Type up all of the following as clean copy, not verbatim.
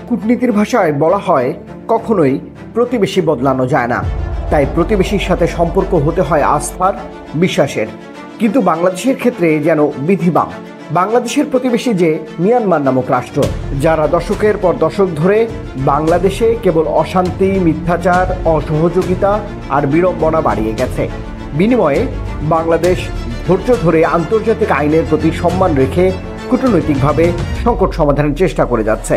কূটনীতির ভাষায় বলা হয় কখনোই প্রতিবেশী বদলানো যায় না, তাই প্রতিবেশীর সাথে সম্পর্ক হতে হয় আস্থার, বিশ্বাসের। কিন্তু বাংলাদেশের ক্ষেত্রে যেন বিধিবাম। বাংলাদেশের প্রতিবেশী যে মিয়ানমার নামক রাষ্ট্র, যারা দশকের পর দশক ধরে বাংলাদেশে কেবল অশান্তি, মিথ্যাচার, অসহযোগিতা আর বিড়ম্বনা বাড়িয়ে গেছে। বিনিময়ে বাংলাদেশ ধৈর্য ধরে আন্তর্জাতিক আইনের প্রতি সম্মান রেখে কূটনৈতিকভাবে সংকট সমাধানের চেষ্টা করে যাচ্ছে।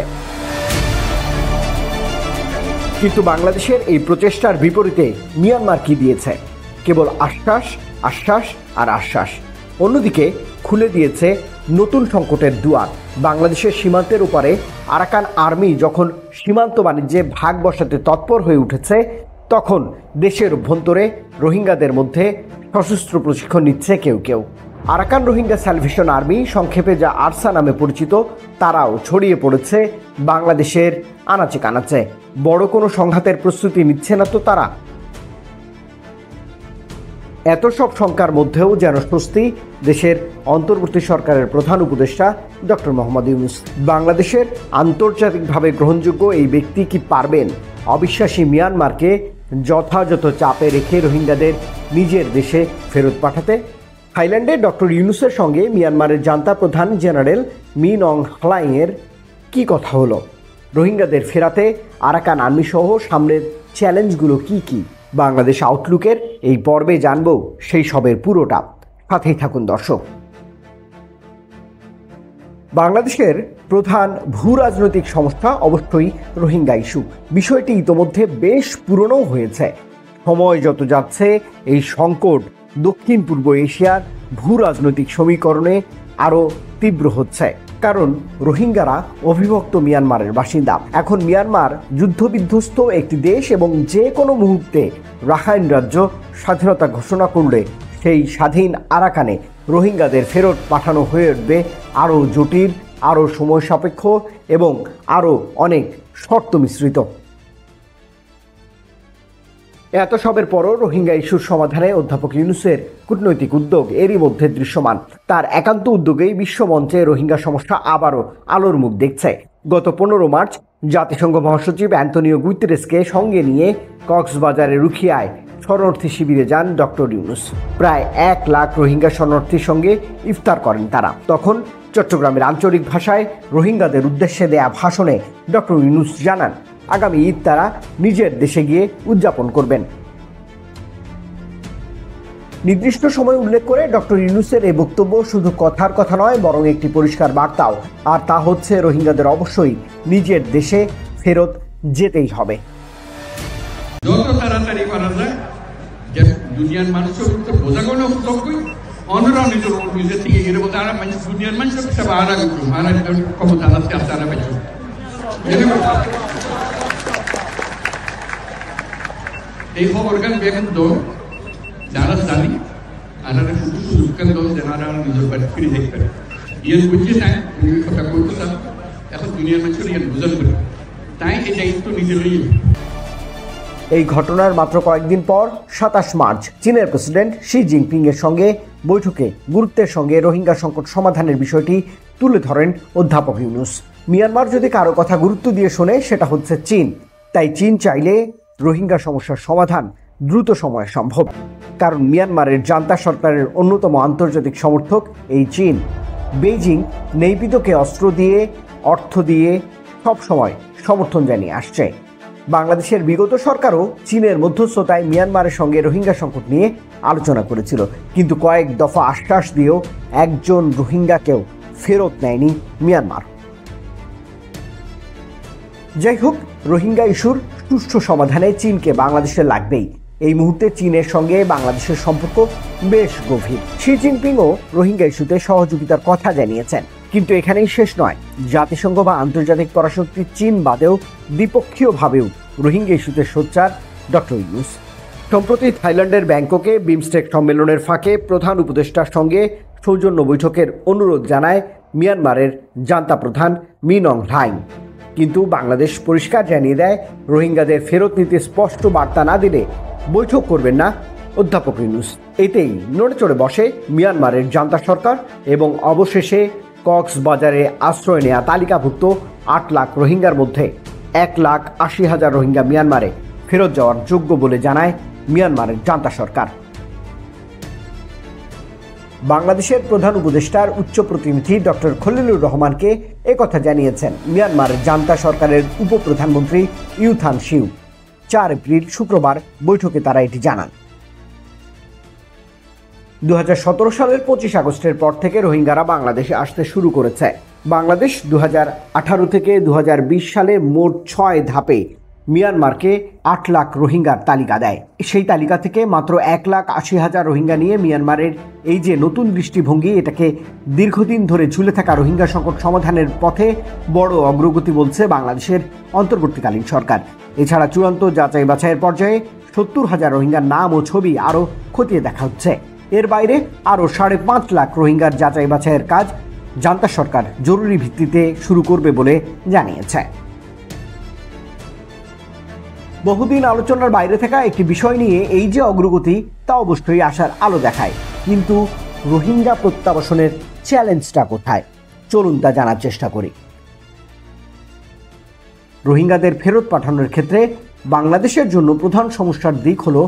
কিন্তু বাংলাদেশের এই প্রচেষ্টার বিপরীতে মিয়ানমার কি দিয়েছে? কেবল আশ্বাস, আশ্বাস আর আশ্বাস। অন্যদিকে খুলে দিয়েছে নতুন সংকটের দুয়ার। বাংলাদেশের সীমান্তের উপরে আরাকান আর্মি যখন সীমান্ত বাণিজ্যে ভাগ বসাতে তৎপর হয়ে উঠেছে, তখন দেশের অভ্যন্তরে রোহিঙ্গাদের মধ্যে সশস্ত্র প্রশিক্ষণ নিচ্ছে কেউ কেউ। আরাকান রোহিঙ্গা স্যালভেশন আর্মি, সংক্ষেপে যা আরসা নামে পরিচিত, তারাও ছড়িয়ে পড়েছে বাংলাদেশের আনাচে কানাচে। বড় কোনো সংঘাতের প্রস্তুতি নিচ্ছে না তো তারা? এত সব শঙ্কার মধ্যেও যেন স্বস্তি দেশের অন্তর্বর্তী সরকারের প্রধান উপদেষ্টা ডক্টর মোহাম্মদ ইউনূস। বাংলাদেশের আন্তর্জাতিকভাবে গ্রহণযোগ্য এই ব্যক্তি কি পারবেন অবিশ্বাসী মিয়ানমারকে যথাযথ চাপে রেখে রোহিঙ্গাদের নিজের দেশে ফেরত পাঠাতে? থাইল্যান্ডে ডক্টর ইউনূসের সঙ্গে মিয়ানমারের জান্তা প্রধান জেনারেল মিন অং হ্লাইংয়ের কি কথা হলো? রোহিঙ্গাদের ফেরাতে আরাকান আর্মি সহ সামনের চ্যালেঞ্জগুলো কি কি? বাংলাদেশ আউটলুকের এই পর্বে জানব সেই সবের পুরোটা। সাথেই থাকুন দর্শক। বাংলাদেশের প্রধান ভূ রাজনৈতিক সমস্যা অবশ্যই রোহিঙ্গা ইস্যু। বিষয়টি ইতোমধ্যে বেশ পুরনো হয়েছে। সময় যত যাচ্ছে এই সংকট দক্ষিণ পূর্ব এশিয়ার ভূ রাজনৈতিক সমীকরণে আরও তীব্র হচ্ছে, কারণ রোহিঙ্গারা অবিভক্ত মিয়ানমারের বাসিন্দা। এখন মিয়ানমার যুদ্ধবিধ্বস্ত একটি দেশ এবং যে কোনো মুহূর্তে রাখাইন রাজ্য স্বাধীনতা ঘোষণা করলে সেই স্বাধীন আরাকানে রোহিঙ্গাদের ফেরত পাঠানো হয়ে উঠবে আরও জটিল, আরও সময় সাপেক্ষ এবং আরও অনেক শর্ত মিশ্রিত। এত সবের পরও রোহিঙ্গা ইস্যুর সমাধানে অধ্যাপক ইউনূসের কূটনৈতিক উদ্যোগ এরই মধ্যে দৃশ্যমান। তার একান্ত উদ্যোগেই বিশ্বমঞ্চে রোহিঙ্গা সমস্যা আবারও আলোর মুখ দেখছে। গত 15 মার্চ জাতিসংঘ মহাসচিব অ্যান্তোনিও গুতেরেসকে সঙ্গে নিয়ে কক্সবাজারের রুখিয়ায় শরণার্থী শিবিরে যান ডক্টর ইউনূস। প্রায় 1 লাখ রোহিঙ্গা শরণার্থীর সঙ্গে ইফতার করেন তারা। তখন চট্টগ্রামের আঞ্চলিক ভাষায় রোহিঙ্গাদের উদ্দেশ্যে দেয়া ভাষণে ডক্টর ইউনূস জানান, আগামী ঈদ তারা নিজের দেশে গিয়ে উদযাপন করবেন। নির্দিষ্ট সময় উল্লেখ করে ডক্টর ইউনূসের এই বক্তব্য শুধু কথার কথা নয়, বরং একটি পরিষ্কার বার্তাও। আর তা হচ্ছে রোহিঙ্গাদের অবশ্যই নিজের দেশে ফেরত যেতেই হবে। যত তাড়াতাড়ি পারা যায় যে দুনিয়ার মানুষের উপর বোঝাগুলো তখন অনুরণ নিজে থেকে এর মধ্যে আর মানুষ দুনিয়ার মানুষের সব আরা করতো আরা ক্ষমতা আছে আর তারা পেয়েছে। এই খবরকান বেগুন তো যারা জানি আর শুধু সুযোগকান তো যারা নিজের বাড়ি ফিরে যেতে পারে ইয়ে বুঝছে না কথা বলতাম। এখন দুনিয়ার মানুষের ইয়ে বোঝান করে তাই এই দায়িত্ব নিজে লইয়ে। এই ঘটনার মাত্র কয়েকদিন পর 27 মার্চ চীনের প্রেসিডেন্ট শি জিনপিং এর সঙ্গে বৈঠকে গুরুত্বের সঙ্গে রোহিঙ্গা সংকট সমাধানের বিষয়টি তুলে ধরেন অধ্যাপক ইউনূস। মিয়ানমার যদি কারো কথা গুরুত্ব দিয়ে শোনে সেটা হচ্ছে চীন। তাই চীন চাইলে রোহিঙ্গা সমস্যার সমাধান দ্রুত সময়ে সম্ভব, কারণ মিয়ানমারের জান্তা সরকারের অন্যতম আন্তর্জাতিক সমর্থক এই চীন। বেইজিং নেইপিদোকে অস্ত্র দিয়ে, অর্থ দিয়ে সবসময় সমর্থন জানিয়ে আসছে। বাংলাদেশের বিগত সরকারও চীনের মধ্যস্থতায় মিয়ানমারের সঙ্গে রোহিঙ্গা সংকট নিয়ে আলোচনা করেছিল, কিন্তু কয়েক দফা আশ্বাস দিয়েও একজন রোহিঙ্গাকেও ফেরত নেয়নি মিয়ানমার। যাই হোক, রোহিঙ্গা ইস্যুর সুষ্ঠু সমাধানে চীনকে বাংলাদেশে লাগবেই। এই মুহূর্তে চীনের সঙ্গে বাংলাদেশের সম্পর্ক বেশ গভীর। শি জিনপিংও রোহিঙ্গা ইস্যুতে সহযোগিতার কথা জানিয়েছেন। কিন্তু এখানেই শেষ নয়। জাতিসংঘ বা আন্তর্জাতিক পরাশক্তি চীন বাদেও দ্বিপক্ষীয়ভাবেও রোহিঙ্গা ইস্যুতে সোচ্চার ডক্টর ইউনূস। সম্প্রতি থাইল্যান্ডের ব্যাংককে বিমস্টেক সম্মেলনের ফাঁকে প্রধান উপদেষ্টার সঙ্গে সৌজন্য বৈঠকের অনুরোধ জানায় মিয়ানমারের জান্তা প্রধান মিন অং হ্লাইং। কিন্তু বাংলাদেশ পরিষ্কার জানিয়ে দেয়, রোহিঙ্গাদের ফেরত নিতে স্পষ্ট বার্তা না দিলে বৈঠক করবেন না অধ্যাপক ইউনূস। এতেই নড়েচড়ে বসে মিয়ানমারের জান্তা সরকার এবং অবশেষে কক্সবাজারে আশ্রয় নেয়া তালিকাভুক্ত 8 লাখ রোহিঙ্গার মধ্যে 1,80,000 রোহিঙ্গা মিয়ানমারে ফেরত যাওয়ার যোগ্য বলে জানায় মিয়ানমারের জান্তা সরকার। বাংলাদেশের প্রধান উপদেষ্টার উচ্চ প্রতিনিধি ডক্টর খলিলুর রহমানকে একথা জানিয়েছেন মিয়ানমারের জান্তা সরকারের উপপ্রধানমন্ত্রী ইউ থান সিউ। 4 এপ্রিল শুক্রবার বৈঠকে তারা এটি জানান। 2017 সালের 25 আগস্টের পর থেকে রোহিঙ্গারা বাংলাদেশে আসতে শুরু করেছে। বাংলাদেশ 2018 থেকে 2020 সালে মোট 6 ধাপে মিয়ানমারকে 8 লাখ রোহিঙ্গার তালিকা দেয়। সেই তালিকা থেকে মাত্র 1,80,000 রোহিঙ্গা নিয়ে মিয়ানমারের এই যে নতুন দৃষ্টিভঙ্গি, এটাকে দীর্ঘদিন ধরে ঝুলে থাকা রোহিঙ্গা সংকট সমাধানের পথে বড় অগ্রগতি বলছে বাংলাদেশের অন্তর্বর্তীকালীন সরকার। এছাড়া চূড়ান্ত যাচাই বাছাইয়ের পর্যায়ে 70,000 রোহিঙ্গার নাম ও ছবি আরও খতিয়ে দেখা হচ্ছে। এর বাইরে আরও 5.5 লাখ রোহিঙ্গার যাচাই বাছাইয়ের কাজ জান্তা সরকার জরুরি ভিত্তিতে শুরু করবে বলে জানিয়েছে। বহুদিন আলোচনার বাইরে থাকা একটি বিষয় নিয়ে এই যে অগ্রগতি, তা অবশ্যই আশার আলো দেখায়। কিন্তু রোহিঙ্গা প্রত্যাবাসনের চ্যালেঞ্জটা কোথায়? চলুন তা জানার চেষ্টা করি। রোহিঙ্গাদের ফেরত পাঠানোর ক্ষেত্রে বাংলাদেশের জন্য প্রধান সমস্যার দিক হলো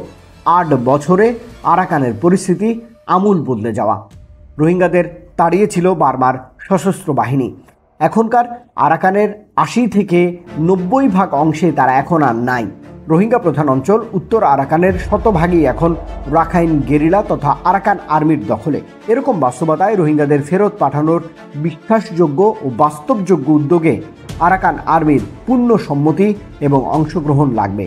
8 বছরে আরাকানের পরিস্থিতি আমূল বদলে যাওয়া। রোহিঙ্গাদের তাড়িয়েছিল বারবার সশস্ত্র বাহিনী। এখনকার আরাকানের 80 থেকে 90% অংশে তারা এখন আর নাই। রোহিঙ্গা প্রধান অঞ্চল উত্তর আরাকানের শতভাগই এখন রাখাইন গেরিলা তথা আরাকান আর্মির দখলে। এরকম বাস্তবতায় রোহিঙ্গাদের ফেরত পাঠানোর বিশ্বাসযোগ্য ও বাস্তবযোগ্য উদ্যোগে আরাকান আর্মির পূর্ণ সম্মতি এবং অংশগ্রহণ লাগবে।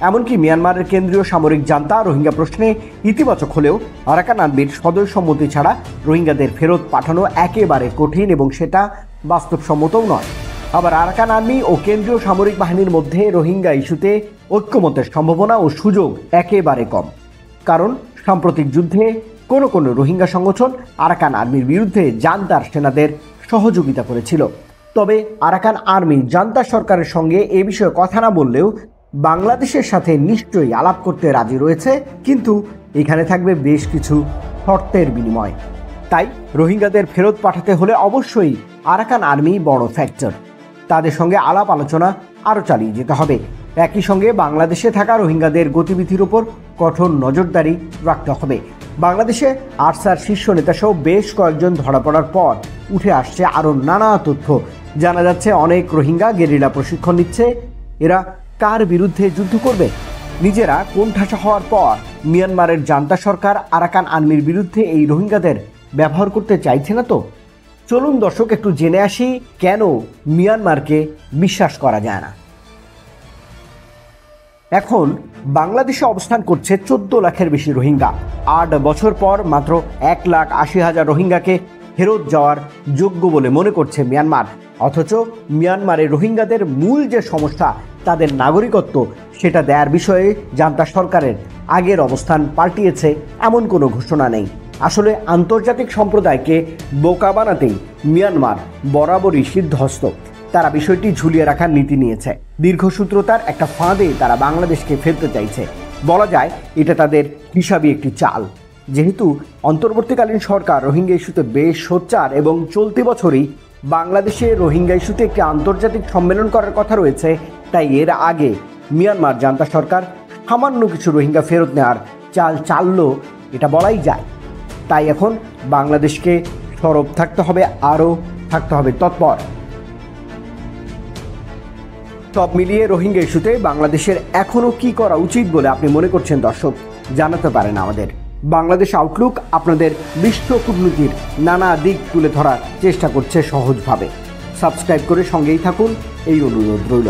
এমনকি মিয়ানমারের কেন্দ্রীয় সামরিক জান্তা রোহিঙ্গা প্রশ্নে ইতিবাচক হলেও আরাকান আর্মির সদস্যসম্মতি ছাড়া রোহিঙ্গাদের ফেরত পাঠানো একেবারে কঠিন এবং সেটা বাস্তবসম্মতও নয়। আবার আরাকান আর্মি ও কেন্দ্রীয় সামরিক বাহিনীর মধ্যে রোহিঙ্গা ইস্যুতে ঐক্যমতের সম্ভাবনা ও সুযোগ একেবারে কম। কারণ সাম্প্রতিক যুদ্ধে কোনো রোহিঙ্গা সংগঠন আরাকান আর্মির বিরুদ্ধে জান্তার সেনাদের সহযোগিতা করেছিল। তবে আরাকান আর্মি জান্তা সরকারের সঙ্গে এ বিষয়ে কথা না বললেও বাংলাদেশের সাথে নিশ্চয়ই আলাপ করতে রাজি রয়েছে, কিন্তু এখানে থাকবে বেশ কিছু শর্তের বিনিময়। তাই রোহিঙ্গাদের ফেরত পাঠাতে হলে অবশ্যই আরাকান আর্মি বড় ফ্যাক্টর। তাদের সঙ্গে আলাপ আলোচনা আরও চালিয়ে যেতে হবে। একই সঙ্গে বাংলাদেশে থাকা রোহিঙ্গাদের গতিবিধির উপর কঠোর নজরদারি রাখতে হবে। বাংলাদেশে আরসার শীর্ষ নেতাসহ বেশ কয়েকজন ধরা পড়ার পর উঠে আসছে আরও নানা তথ্য। জানা যাচ্ছে অনেক রোহিঙ্গা গেরিলা প্রশিক্ষণ নিচ্ছে। এরা কার বিরুদ্ধে যুদ্ধ করবে? নিজেরা কোণঠাসা হওয়ার পর মিয়ানমারের জান্তা সরকার আরাকান আর্মির বিরুদ্ধে এই রোহিঙ্গাদের ব্যবহার করতে চাইছে না তো? চলুন দর্শক একটু জেনে আসি কেন মিয়ানমারকে বিশ্বাস করা যায় না। এখন বাংলাদেশে অবস্থান করছে 14 লাখের বেশি রোহিঙ্গা। 8 বছর পর মাত্র 1,80,000 রোহিঙ্গাকে ফেরত যাওয়ার যোগ্য বলে মনে করছে মিয়ানমার। অথচ মিয়ানমারের রোহিঙ্গাদের মূল যে সমস্যা, তাদের নাগরিকত্ব, সেটা দেওয়ার বিষয়ে জান্তা সরকারের আগের অবস্থান পাল্টিয়েছে এমন কোনো ঘোষণা নেই। আসলে আন্তর্জাতিক সম্প্রদায়কে বোকা বানাতেই মিয়ানমার বরাবরই সিদ্ধহস্ত। তারা বিষয়টি ঝুলিয়ে রাখার নীতি নিয়েছে। দীর্ঘসূত্রতার একটা ফাঁদে তারা বাংলাদেশকে ফেলতে চাইছে। বলা যায় এটা তাদের হিসাবি একটি চাল। যেহেতু অন্তর্বর্তীকালীন সরকার রোহিঙ্গা ইস্যুতে বেশ সোচ্চার এবং চলতি বছরই বাংলাদেশে রোহিঙ্গা ইস্যুতে একটি আন্তর্জাতিক সম্মেলন করার কথা রয়েছে, তাই এর আগে মিয়ানমার জান্তা সরকার সামান্য কিছু রোহিঙ্গা ফেরত নেওয়ার চাল চাললো, এটা বলাই যায়। তাই এখন বাংলাদেশকে সরব থাকতে হবে, আরও থাকতে হবে তৎপর। সব মিলিয়ে রোহিঙ্গা ইস্যুতে বাংলাদেশের এখনও কি করা উচিত বলে আপনি মনে করছেন দর্শক? জানাতে পারেন আমাদের। বাংলাদেশ আউটলুক আপনাদের বিশ্ব কূটনীতির নানা দিক তুলে ধরার চেষ্টা করছে সহজভাবে। সাবস্ক্রাইব করে সঙ্গেই থাকুন, এই অনুরোধ রইল।